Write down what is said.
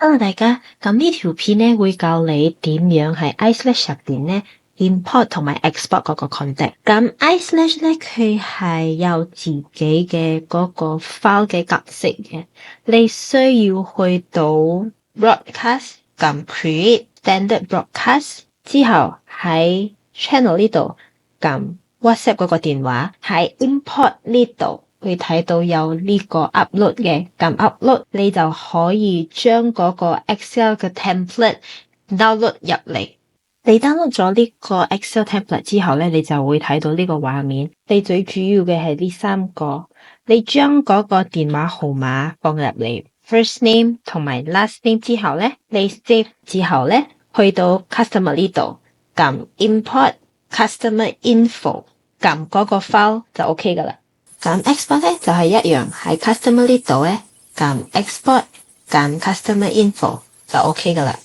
Hello 大家，咁呢條片咧會教你點樣喺 iSlash 入邊咧 import 同埋 export 嗰個 content。咁 iSlash 咧佢係有自己嘅嗰個 file 嘅格式嘅，你需要去到 broadcast，咁 create standard broadcast 之後喺 channel 呢度撳 WhatsApp 嗰個電話，喺 import 呢度會睇到有呢個 upload 嘅，撳 upload 你就可以將嗰個 Excel 嘅 template download 入嚟。你 download 咗呢個 Excel template 之後咧，你就會睇到呢個畫面。你最主要嘅係呢三個，你將嗰個電話號碼放入嚟 ，first name 同埋 last name 之後咧，你 save 之後咧，去到 customer 呢度撳 import customer info， 撳嗰個 file 就 OK 噶啦。咁 export 咧就係一樣，喺 customer 呢度咧撳 export，撳 customer info 就 OK 噶啦。